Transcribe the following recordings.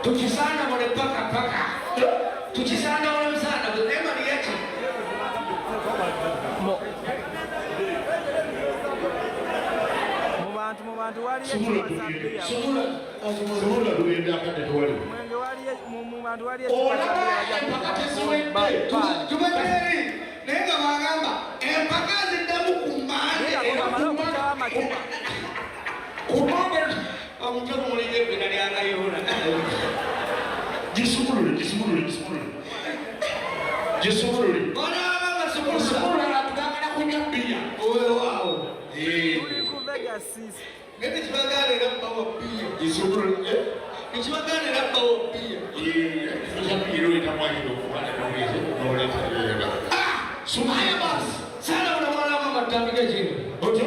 Tukisana mole paka. Tukisana mole msana mole Mariachi. Mu bantu wali ekibasabbiya. Somola lugenda akadde tewali. Mwenge wali mu bantu wali ekibasabbiya. Tubateri nenga bagamba empaka ziddamu kumande. Kumande omuntu omulinde bwe lyangayona. Gisumulule. Ona basumulula atugambira kunywa bbiya. Waawo. Ngende kibaganira bawa bbiya. Gisumulule. Ekibaganira bawa bbiya. Tusabiro itamwanyiro kubana n'obweze n'oleta leero. Sumaya basi. Sana unamwona mama tambika chini. Ojo.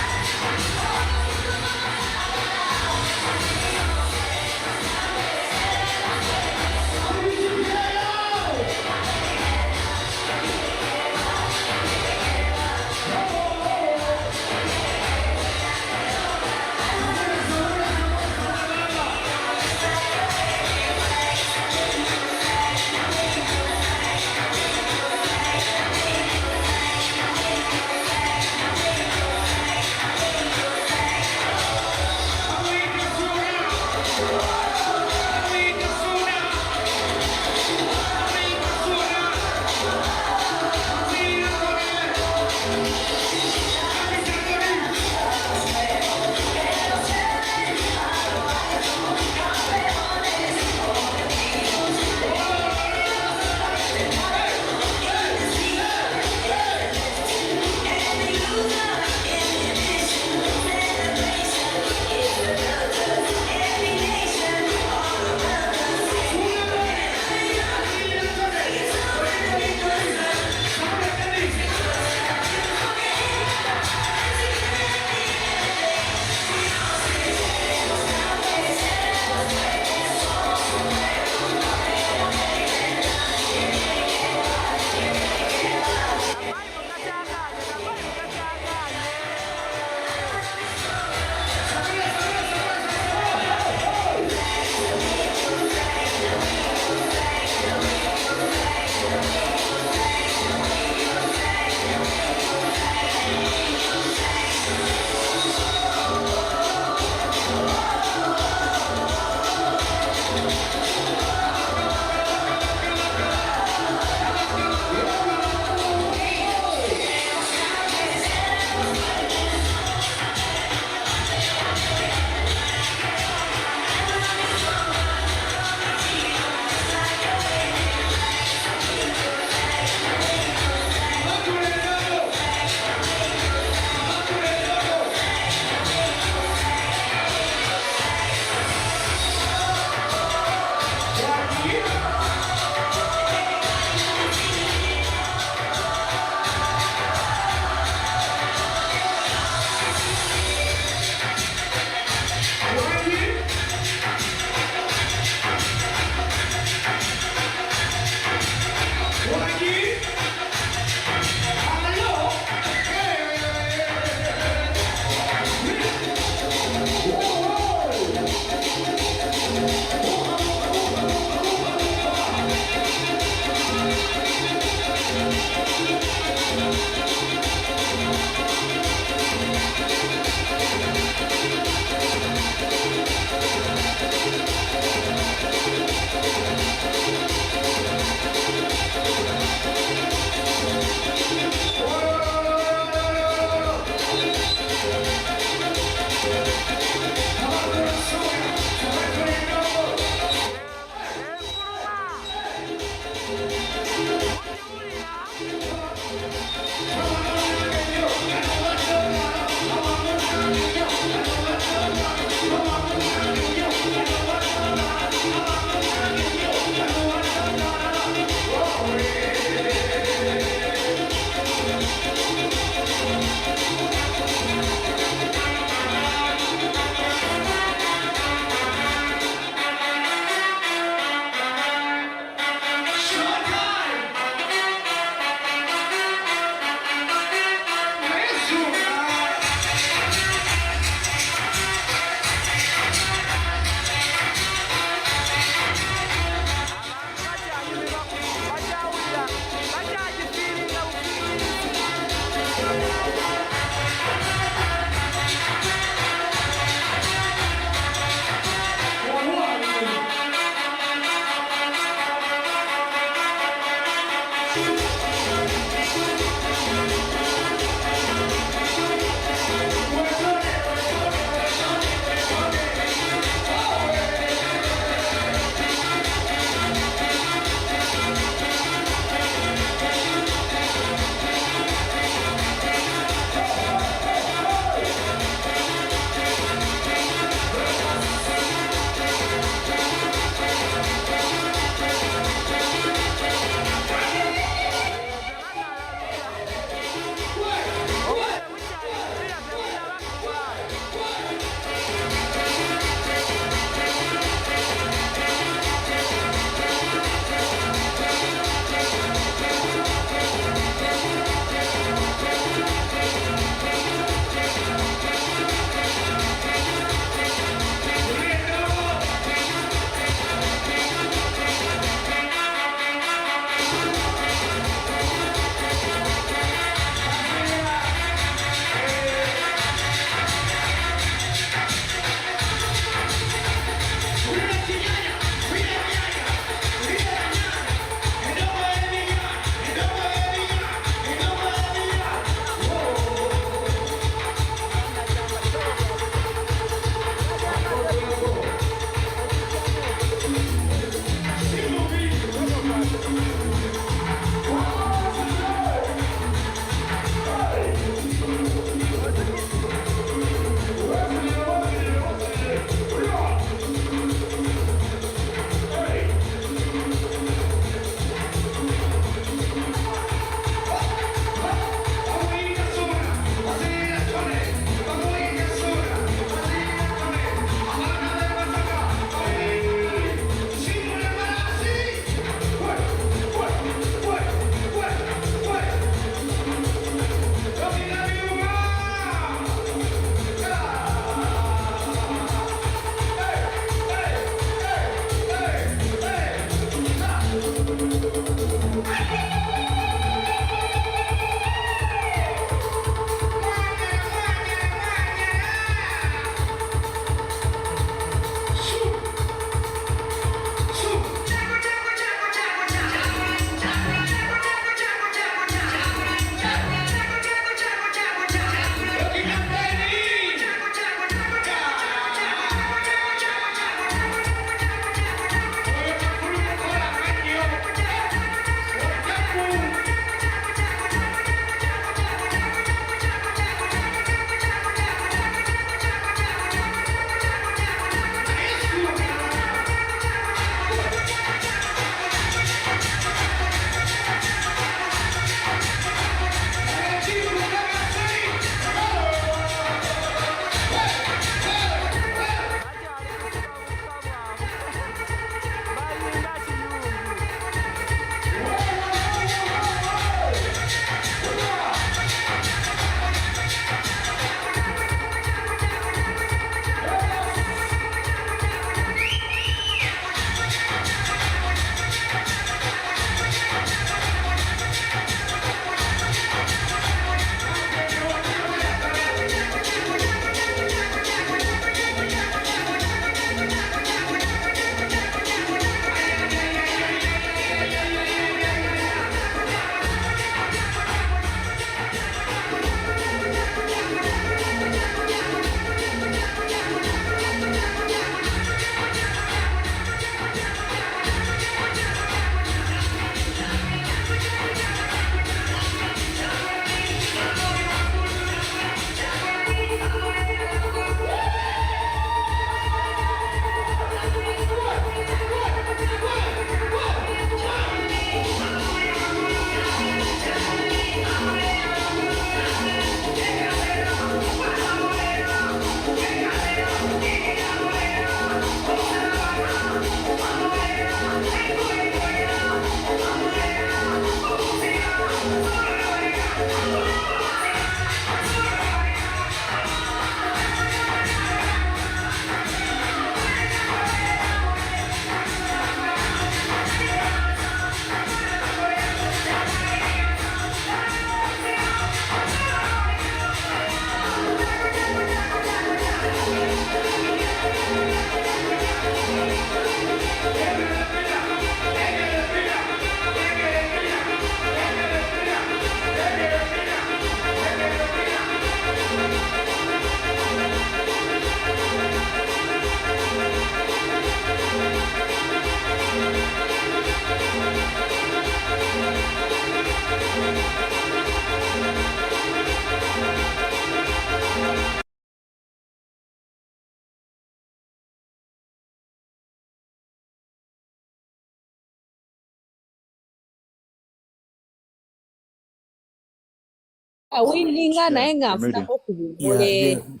Awinninga naye I'm ng'anfunako ku Yeah, bubule.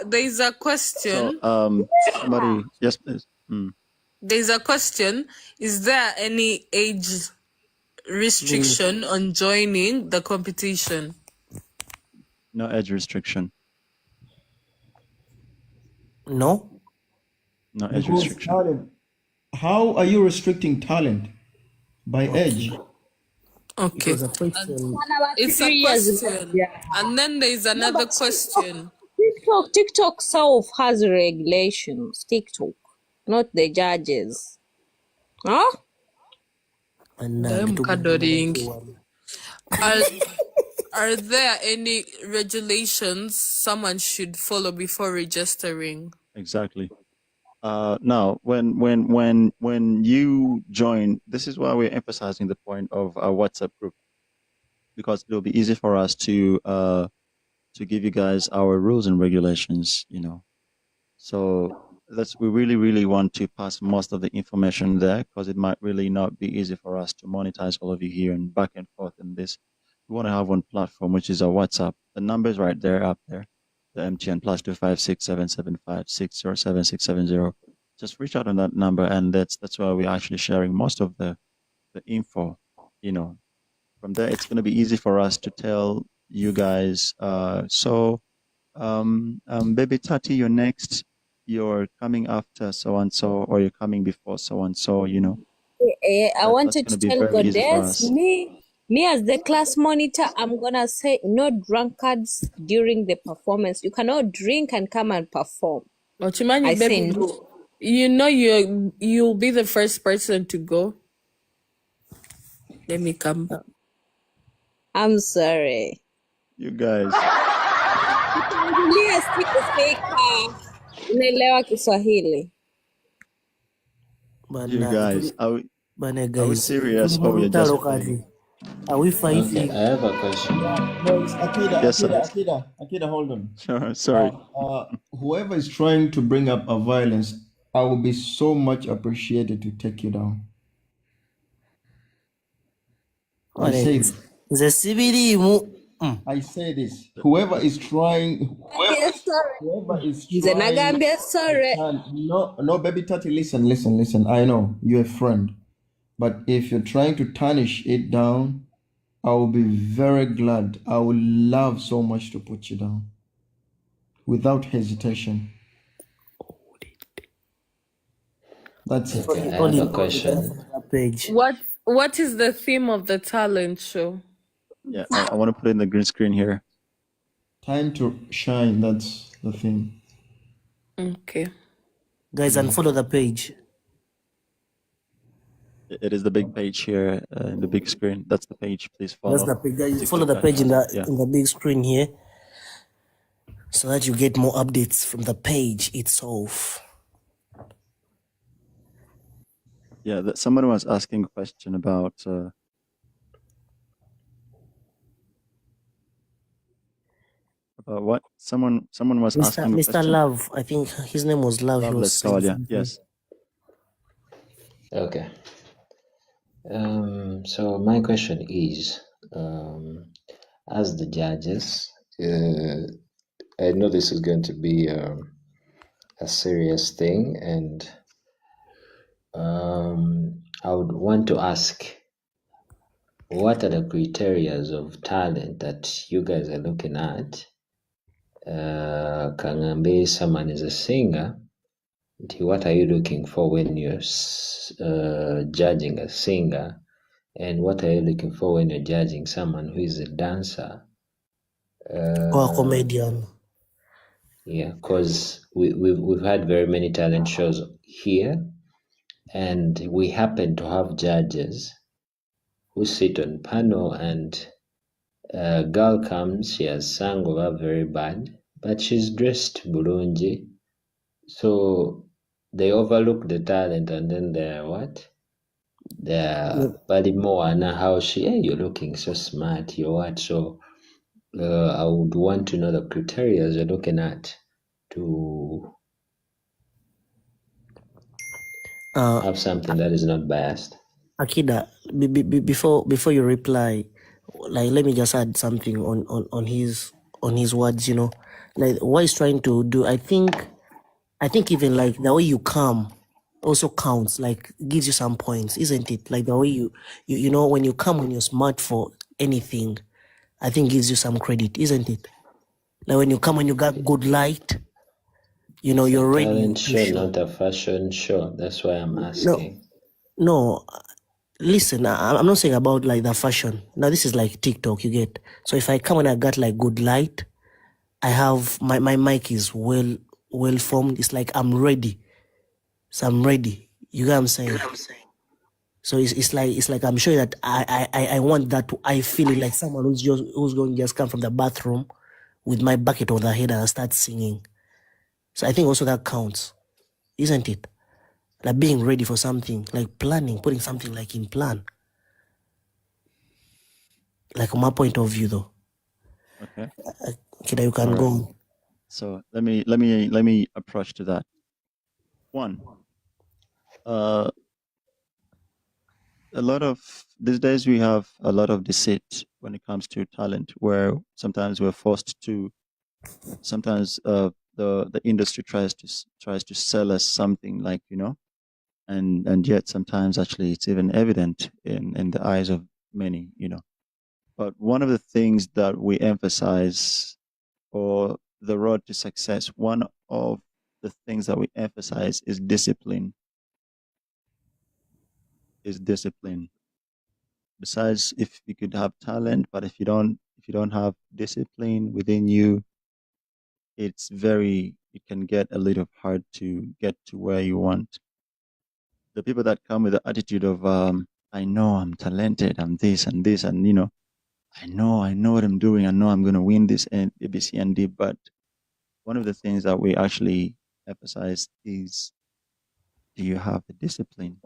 There's a question. So, somebody, yes, please. There's a question. Is there any age restriction on joining the competition? No age restriction. no. No age Because restriction. talent. How are you restricting talent? By age? It Okay. was a question. It's a 3 years. question. Yeah. And then there's another question. TikTok self has regulations. TikTok, not the judges. Huh? And Damn, little Kadoring. one. Are there any regulations someone should follow before registering? Exactly. Now, when you join, this is why we're emphasizing the point of our WhatsApp group, because it'll be easy for us to give you guys our rules and regulations. So we really want to pass most of the information there, because it might really not be easy for us to monetize all of you here and back and forth in this. We want to have one platform, which is our WhatsApp. The number is right there, up there. The MTN +2567756076670. Just reach out on that number, and that's why we're actually sharing most of the info. From there, it's going to be easy for us to tell you guys. Baby Tati, you're next. You're coming after so and so, or you're coming before so and so. I wanted to tell Goddess, me as the class monitor, I'm gonna say no drunkards during the performance. You cannot drink and come and perform. Ochimani, I say baby, no. you'll be the first person to go. Let me come. I'm sorry. You guys. Unaelewa Kiswahili. You guys, are we serious or we're just playing? Are we fighting? Okay, I have a question. No, it's Akida. Yes, sir. Akida, hold on. Sorry. Whoever is trying to bring up a violence, I will be so much appreciated to take you down. I say this. The CBD. I say this. Whoever is trying. Sorry. No, baby Tati, listen. I know you're a friend, but if you're trying to tarnish it down, I will be very glad. I would love so much to put you down, without hesitation. That's it. Okay, I have a question. What is the theme of the talent show? Yeah, I want to put it in the green screen here. Time to shine. That's the thing. Okay. Guys, unfollow the page. It is the big page here in the big screen. That's the page. Please follow. That's the page. Guys, follow the page in the big screen here, so that you get more updates from the page itself. Yeah, someone was asking a question about what? Someone was asking a Mr. question. Love, I think his name was Love. He was saying something. Yes. Okay. So my question is, as the judges, I know this is going to be a serious thing, and I would want to ask, what are the criteria of talent that you guys are looking at? Kangambe, someone is a singer. What are you looking for when you're judging a singer? And what are you looking for when you're judging someone who is a dancer? Or a comedian. Yeah, because we've had very many talent shows here, and we happen to have judges who sit on panel, and a girl comes, she has sang over very bad, but she's dressed bulungi. So they overlook the talent, and then they're what? They're body more and how hey, you're looking so smart, you're what? So I would want to know the criteria you're looking at to have something that is not biased. Akida, before you reply, like let me just add something on his words, you know, like what he's trying to do. I think even like the way you come also counts, like gives you some points, isn't it? Like the way you know, when you come, when you're smart for anything, I think gives you some credit, isn't it? Like when you come, when you got good light, you know, It's a you're ready talent to show, show. not a fashion show. That's why I'm No, asking. no. Listen, I'm not saying about like the fashion. Now this is like TikTok, you get. So if I come and I got like good light, I have my mic is well formed. It's like I'm ready. So I'm ready. You get what I'm saying? So it's like I'm sure that I want that to, I feel it like someone who's going to just come from the bathroom with my bucket on their head and start singing. So I think also that counts, isn't it? Like being ready for something, like planning, putting something like in plan. Like from my point of view though. Okay. Okay, you can All go right. on. So let me approach to that. One, uh, a lot of these days we have a lot of deceit when it comes to talent, where sometimes we're forced to. Sometimes the industry tries to sell us something, like, you know, and yet sometimes actually it's even evident in the eyes of many, you know. But one of the things that we emphasize, or the road to success, one of the things that we emphasize is discipline. Is discipline. Besides, if you could have talent, but if you don't have discipline within you, it can get a little hard to get to where you want. The people that come with the attitude of I know I'm talented, I'm this and this, and, you know, I know what I'm doing, I know I'm going to win this and ABC and D. But one of the things that we actually emphasize is, do you have the discipline?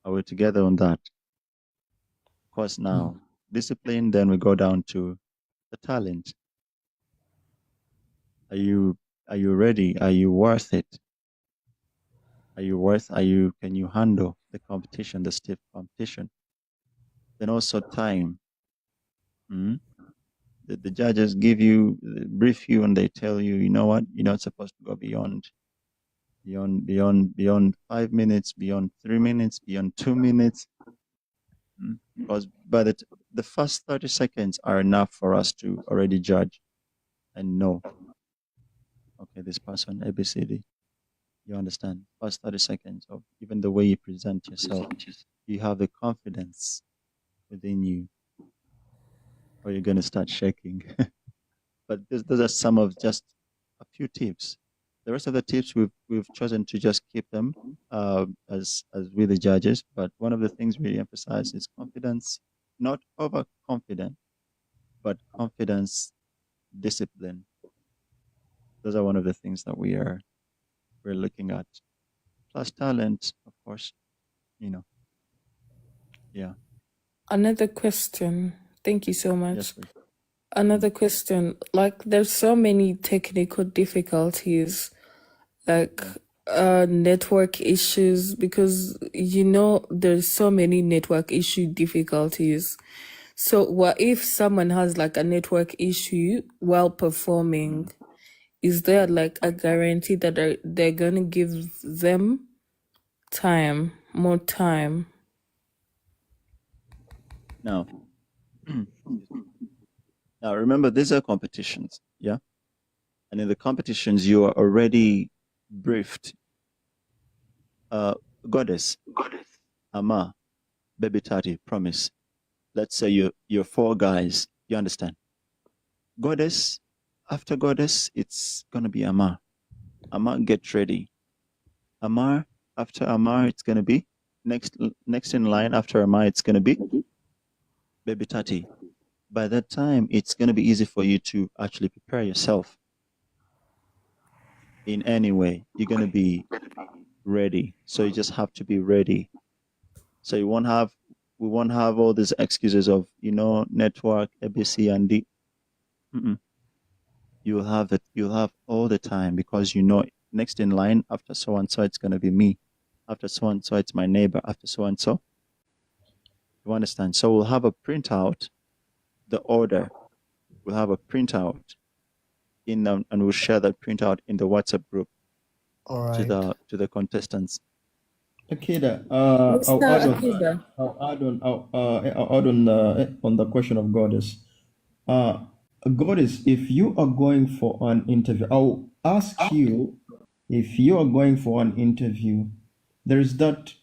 Are we together on that? Of course, now discipline, then we go down to the talent. Are you ready? Are you worth it? Can you handle the competition, the stiff competition? Then also time. Mm? The judges brief you, and they tell you, you know what, you're not supposed to go beyond 5 minutes, beyond 3 minutes, beyond 2 minutes. Because the first 30 seconds are enough for us to already judge and know, okay, this person, ABCD. You understand? First 30 seconds of even the way you present yourself, you have the confidence within you, or you're going to start shaking. But those are some of just a few tips. The rest of the tips we've chosen to just keep them as with the judges. But one of the things we emphasize is confidence, not overconfident, but confidence, discipline. Those are one of the things that we're looking at. Plus talent, of course, you know. Yeah. Another question. Thank you so Yes, much. please. Another question. Like, there's so many technical difficulties, like Yeah. network issues, because there's so many network issue difficulties. So what if someone has like a network issue while performing? Is there like a guarantee that they're gonna give them more time? Now, excuse me. Now remember, these are competitions. Yeah. And in the competitions, you are already briefed. Goddess, Ama, Baby Tati, Promise. Let's say you're four guys. You understand? Goddess, after Goddess, it's gonna be Amar. Amar, get ready. Amar, after Amar, it's gonna be next in line after Amar, it's gonna be Baby Tati. By that time, it's gonna be easy for you to actually prepare yourself in any way. You're gonna be ready. So you just have to be ready. So we won't have all these excuses of, network, ABC and D. Mm-mm. You'll have all the time, because next in line after so and so it's gonna be me. after so and so, it's my neighbor after so and so. You understand? So we'll have a printout, the order. We'll have a printout in and we'll share that printout in the WhatsApp group All right. to the contestants. Akida, Mr. Akida. I'll add on the question of goddess. Goddess, if you are going for an interview, I'll ask you if you are going for an interview, there is that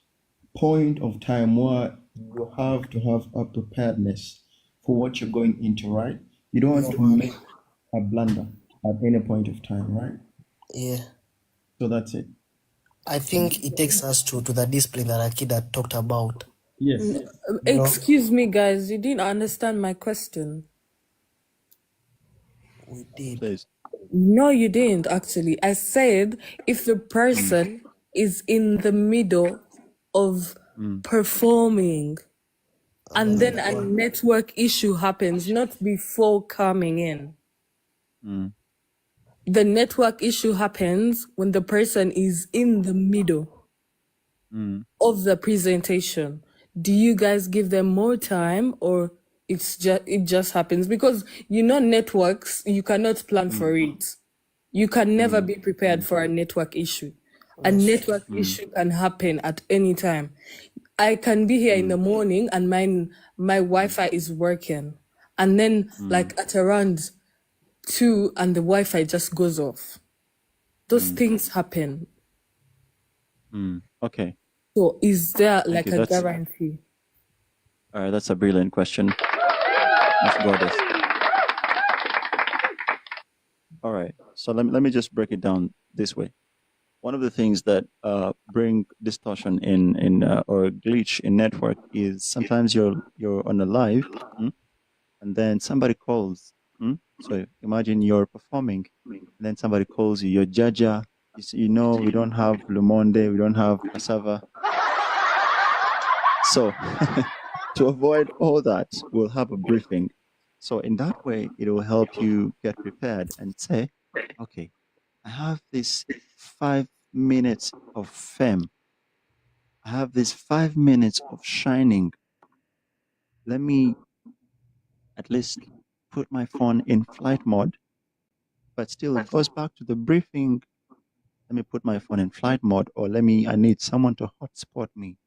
point of time where you have to have a preparedness for what you're going into, right? You don't want to make a blunder at any point of time, right? Yeah. So that's it. I think it takes us to the discipline that Akida talked about. Yes. You know? Excuse me, guys. You didn't understand my question. We did. Please. No, you didn't actually. I said if the person is in the middle of performing and then a network issue happens, not before coming in. The network issue happens when the person is in the middle of the presentation. Do you guys give them more time, or it just happens? Because networks, you cannot plan for it. You can never be prepared for a network issue. A network issue can happen at any time. I can be here in the morning and my Wi-Fi is working, and then like at around 2 and the Wi-Fi just goes off. Those things happen. Okay. So is there like you. a That's- guarantee? All right, that's a brilliant question. Let's go this. All right, so let me just break it down this way. One of the things that bring distortion in or glitch in network is sometimes you're on a live, and then somebody calls. So imagine you're performing, and then somebody calls you. Your jaja, we don't have lumonde, we don't have cassava. So to avoid all that, we'll have a briefing. So in that way, it will help you get prepared and say, okay, I have this 5 minutes of fame. I have this 5 minutes of shining. Let me at least put my phone in flight mode, but still it goes back to the briefing. Let me put my phone in flight mode, or I need someone to hotspot me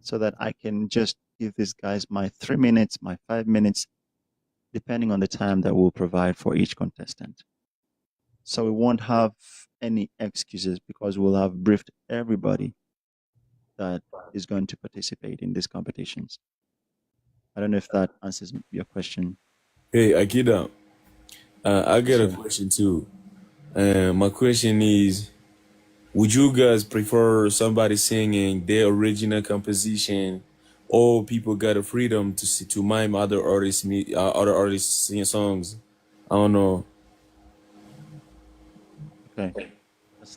so that I can just give these guys my 3 minutes, my 5 minutes, depending on the time that we'll provide for each contestant. So we won't have any excuses because we'll have briefed everybody that is going to participate in these competitions. I don't know if that answers your question. Hey, Akida, I got a Sure. question too. My question is, would you guys prefer somebody singing their original composition, or people got a freedom to mime other artists singing songs? I don't know. Okay,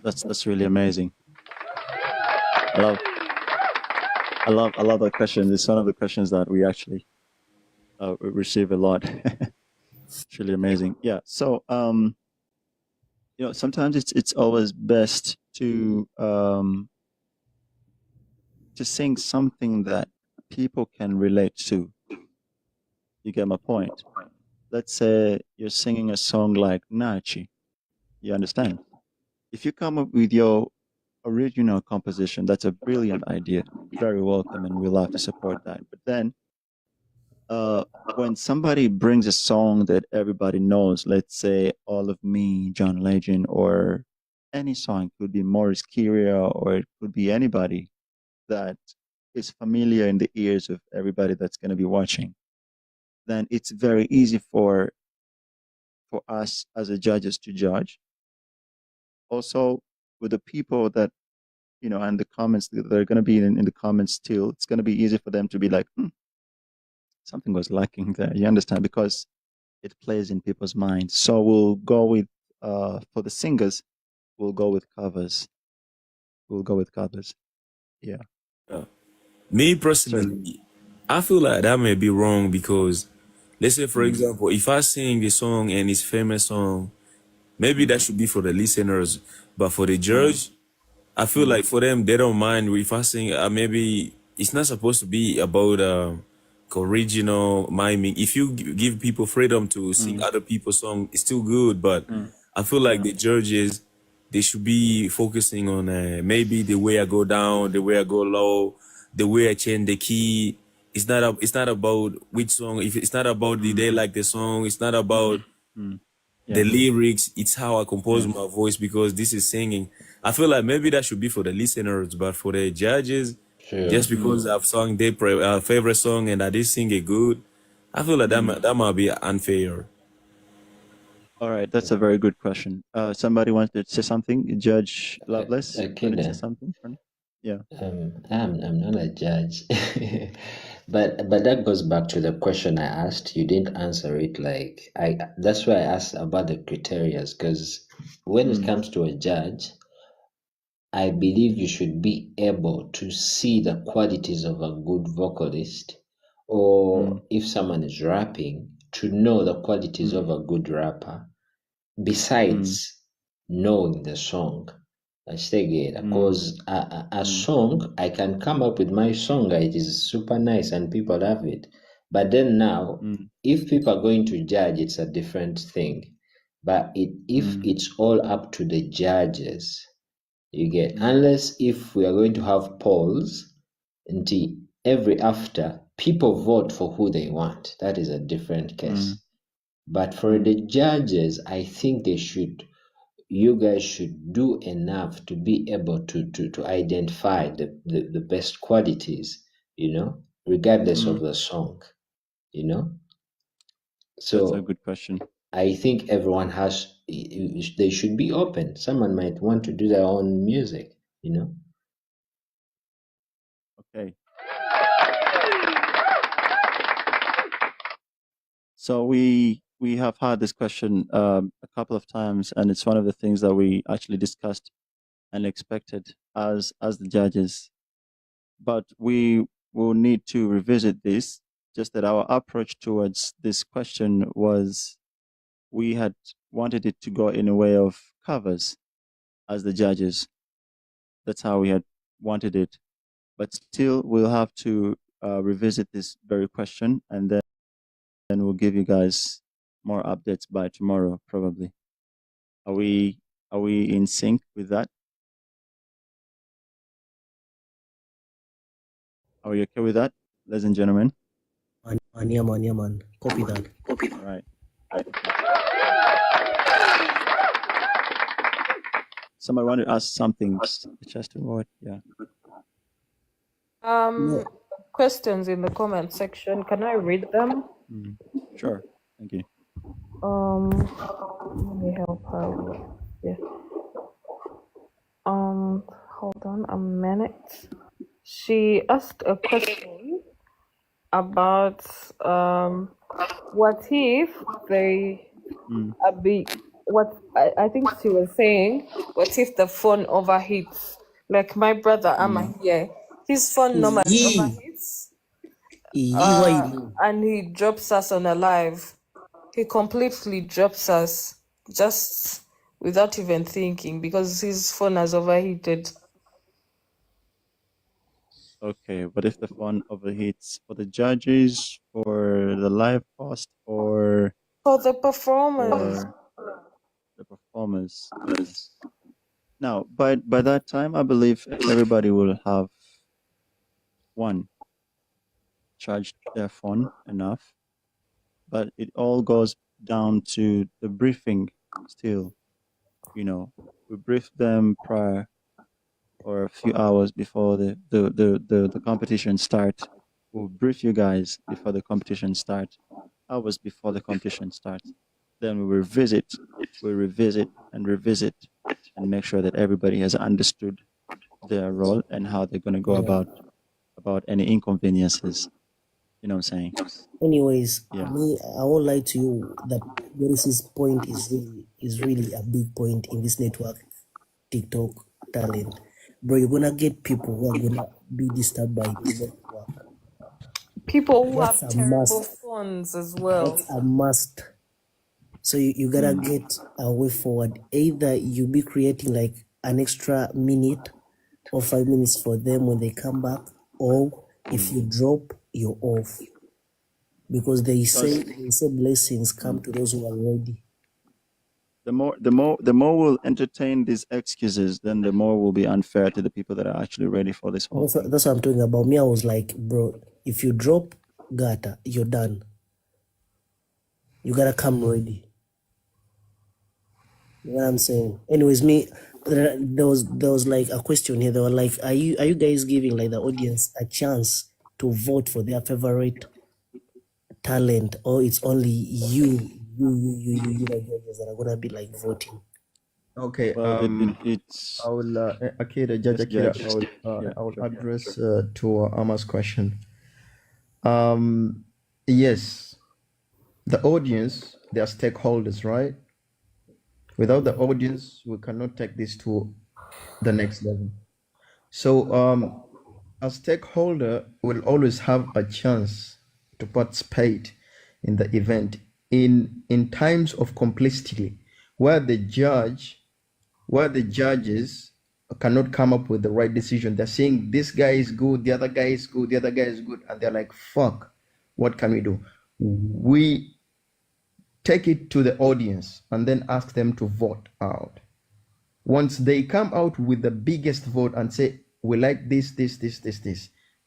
that's really amazing. I love that question. It's one of the questions that we actually receive a lot. It's really amazing. Yeah. So sometimes it's always best to sing something that people can relate to. You get my point? Let's say you're singing a song like Nachi. You understand? If you come up with your original composition, that's a brilliant idea. Very welcome, and we love to support that. But then, when somebody brings a song that everybody knows, let's say All of Me, John Legend, or any song, could be Morris Kyria, or it could be anybody that is familiar in the ears of everybody that's going to be watching, then it's very easy for us as the judges to judge. Also, with the people that and the comments that are going to be in the comments still, it's going to be easy for them to be like, something was lacking there. You understand? Because it plays in people's minds. So we'll go with, for the singers, we'll go with covers. Yeah. Me personally, I feel like that may be wrong because, let's say, for example, if I sing a song and it's famous song, maybe that should be for the listeners, but for the judge, I feel like for them, they don't mind if I sing. Maybe it's not supposed to be about original miming. If you give people freedom to sing other people's song, it's still good. But I feel like the judges, they should be focusing on maybe the way I go down, the way I go low, the way I change the key. It's not about which song. If it's not about the they like the song, it's not about the lyrics. It's how I compose my voice, because this is singing. I feel like maybe that should be for the listeners, but for the judges, Sure. just because I've sung their favorite song and I did sing it good, I feel like that might be unfair. All right, that's a very good question. Somebody wanted to say something. Judge Loveless wanted to say Kinda. something. Yeah. I'm not a judge, but that goes back to the question I asked. You didn't answer it. Like that's why I asked about the criterias, because when it comes to a judge, I believe you should be able to see the qualities of a good vocalist, or if someone is rapping, to know the qualities of a good rapper, besides knowing the song. Because a song, I can come up with my song, it is super nice and people love it. But then now, if people are going to judge, it's a different thing. But if it's all up to the judges, you get, unless if we are going to have polls until every after people vote for who they want, that is a different case. But for the judges, I think you guys should do enough to be able to identify the best qualities, regardless of the song, you know. That's a So good question. I think everyone they should be open. Someone might want to do their own music, Okay. So we have had this question a couple of times, and it's one of the things that we actually discussed and expected as the judges. But we will need to revisit this. Just that our approach towards this question was, we had wanted it to go in a way of covers as the judges. That's how we had wanted it. But still, we'll have to revisit this very question, and then we'll give you guys more updates by tomorrow, probably. Are we in sync with that? Are we okay with that, ladies and gentlemen? Yeah, man. Copy that. All right. Somebody want to ask something? Just a word. Yeah. Questions in the comment section. Can I read them? Sure. Thank you. Let me help her. Yeah. Hold on a minute. She asked a question about what if they I think she was saying, what if the phone overheats? Like my brother Amma here, his phone normally overheats and he drops us on a live. He completely drops us just without even thinking because his phone has overheated. Okay, but if the phone overheats, for the judges, for the live post, or For the performers. for the performers? Now, by that time, I believe everybody will have charged their phone enough, but it all goes down to the briefing. Still, we brief them prior or a few hours before the competition start. We'll brief you guys before the competition starts, hours before the competition starts. Then we revisit and revisit and make sure that everybody has understood their role and how they're going to go about any inconveniences. You know what I'm saying? Anyways, Yeah. me, I won't lie to you that Boris's point is really a big point in this network, TikTok talent. Bro, you're gonna get people who are gonna be disturbed by the network. People who That's have a terrible must. phones as well. That's a must. So you gotta get a way forward. Either you be creating like an extra minute or 5 minutes for them when they come back, or if you drop, you're off. Because they say blessings come to those who are ready. The more we'll entertain these excuses, then the more will be unfair to the people that are actually ready for this whole thing. That's what I'm talking about. Me, I was like, bro, if you drop Gata, you're done. You gotta come ready. You know what I'm saying? Anyways, me, there was like a question here. They were like, are you guys giving like the audience a chance to vote for their favorite talent, or it's only you like judges that are gonna be like voting? Okay. Well, it's I will, Akira, Judge Yes, Akira, Judge. I will Sure. address to Ama's question. Yes, the audience, they are stakeholders, right? Without the audience, we cannot take this to the next level. So, a stakeholder will always have a chance to participate in the event in times of complexity, where the judges cannot come up with the right decision. They're saying this guy is good, the other guy is good, the other guy is good, and they're like, fuck, what can we do? We take it to the audience and then ask them to vote out. Once they come out with the biggest vote and say, we like this,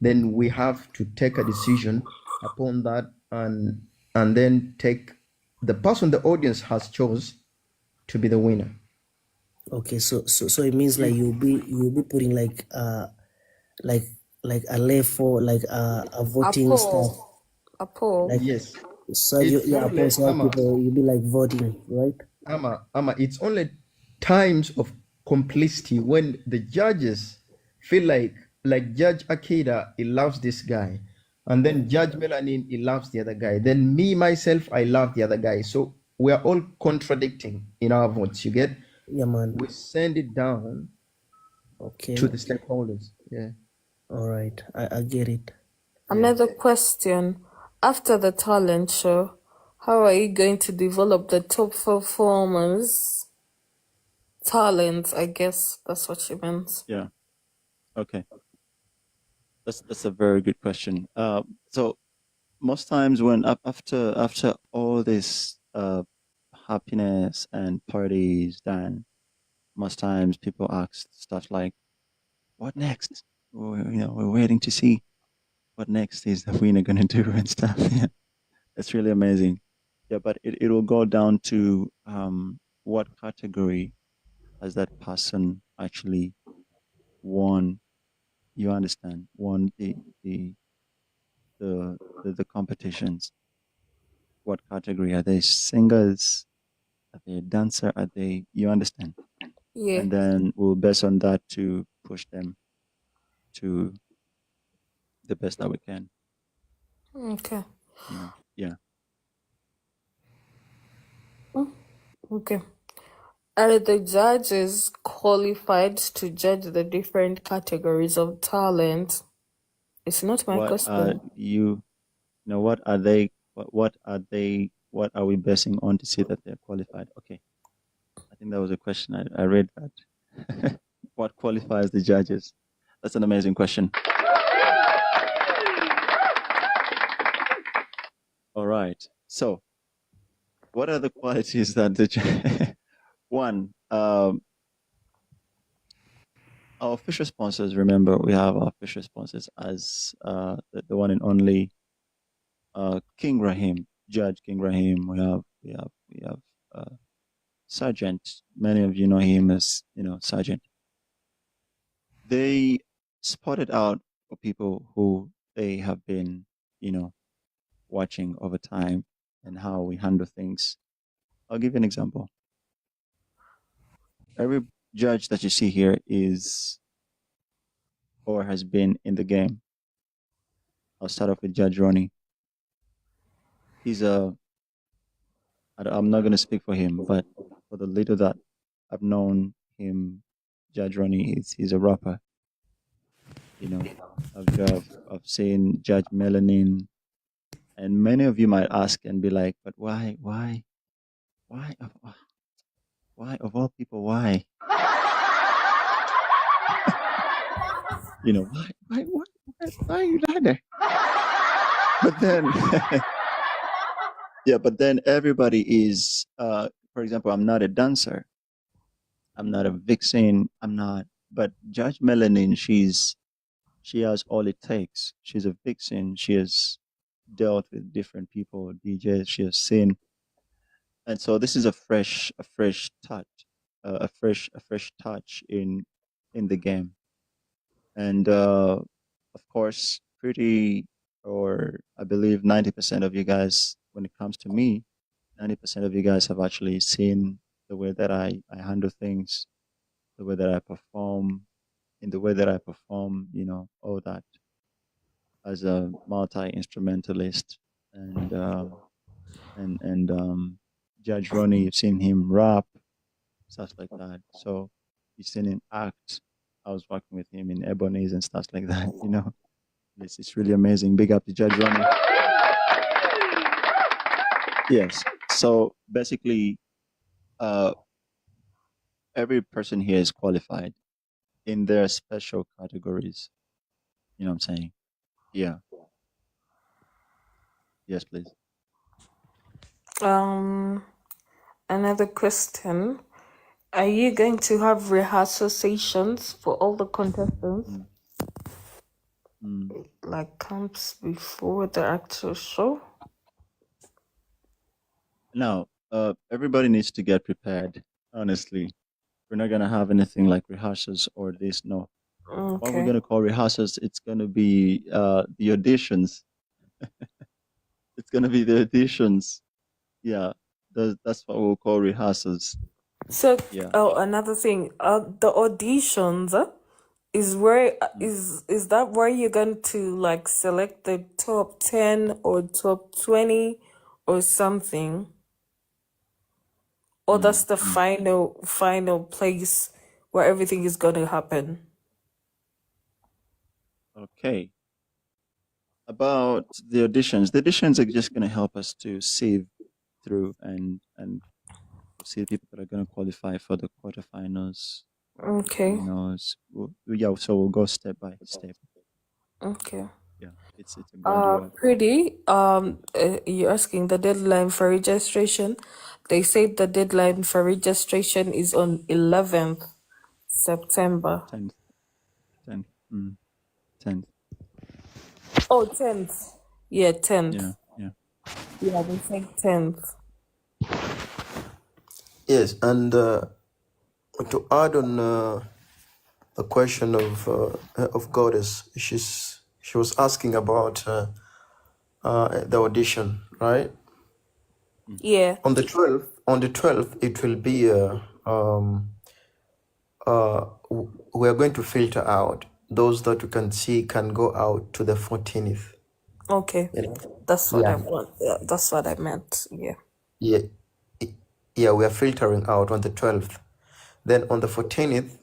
then we have to take a decision upon that, and then take the person the audience has chose to be the winner. Okay, so it means like you'll be putting like a level, like a voting stuff. A poll. Like, Yes. so you It's only, people, you'll be like voting, right? It's only times of complicity when the judges feel like Judge Akeda, he loves this guy, and then Judge Melanin, he loves the other guy. Then me myself, I love the other guy. So we are all contradicting in our votes. You get? Yeah, man. We send it down Okay. to the stakeholders. Yeah. All right. I get it. Another question. After the talent show, how are you going to develop the top performers' talents? I guess that's what she meant. Yeah. Okay. That's a very good question. So most times when after all this happiness and parties done, most times people ask stuff like, "What next?" We're waiting to see what next is the winner gonna do and stuff. Yeah, it's really amazing. Yeah, but it will go down to what category has that person actually won. You understand? Won the competitions. What category are they? Singers? Are they a dancer? Are they? You understand? Yeah. And then we'll base on that to push them to the best that we can. Okay. Yeah. Okay. Are the judges qualified to judge the different categories of talent? It's not my question. What are they? What are they? What are we basing on to see that they're qualified? Okay, I think that was a question. I read that. What qualifies the judges? That's an amazing question. All right. So, what are the qualities that the one? Our official sponsors. Remember, we have our official sponsors as the one and only King Rahim, Judge King Rahim. We have Sergeant. Many of you know him as Sergeant. They spotted out for people who they have been watching over time and how we handle things. I'll give you an example. Every judge that you see here is or has been in the game. I'll start off with Judge Ronnie. I'm not going to speak for him, but for the little that I've known him, Judge Ronnie, he's a rapper. I've seen Judge Melanin, and many of you might ask and be like, but why of, all people, why? you know, why are you not there? But then, yeah, but then everybody is, for example, I'm not a dancer. I'm not a vixen. I'm not, but Judge Melanin, she has all it takes. She's a vixen. She has dealt with different people, DJs. She has seen, and so this is a fresh touch, a fresh touch in the game. And of course, or I believe 90% of you guys, when it comes to me, 90% of you guys have actually seen the way that I handle things, the way that I perform, in the way that I perform, all that as a multi-instrumentalist. And Judge Ronnie, you've seen him rap, stuff like that. So you've seen him act. I was working with him in Ebony's and stuff like that, It's really amazing. Big up to Judge Ronnie. Yes. So basically, every person here is qualified in their special categories. You know what I'm saying? Yeah. Yes, please. Another question. Are you going to have rehearsal sessions for all the contestants? Like camps before the actual show? Now, everybody needs to get prepared. Honestly, we're not gonna have anything like rehearsals or this. No, what we're Okay. gonna call rehearsals, it's gonna be the auditions. It's gonna be the auditions. Yeah, that's what we'll call rehearsals. So, Yeah. another thing, the auditions is where is that where you're going to like select the top 10 or top 20 or something? Or that's the final place where everything is going to happen? Okay. About the auditions are just gonna help us to sieve through and see the people that are gonna qualify for the quarterfinals. Okay. So we'll go step by step. Okay. Yeah, it's a gradual. Pretty. You're asking the deadline for registration. They said the deadline for registration is on 11th September. 10th, 10th, 10th. Oh, 10th. Yeah, 10th. Yeah. Yeah, they said 10th. Yes, and to add on the question of Goddess, she was asking about the audition, right? Yeah. On the 12th, it will be we are going to filter out those that you can see can go out to the 14th. Okay. You know? That's what I Yeah. want. Yeah, that's what I meant. Yeah. Yeah, yeah, we are filtering out on the 12th. Then on the 14th,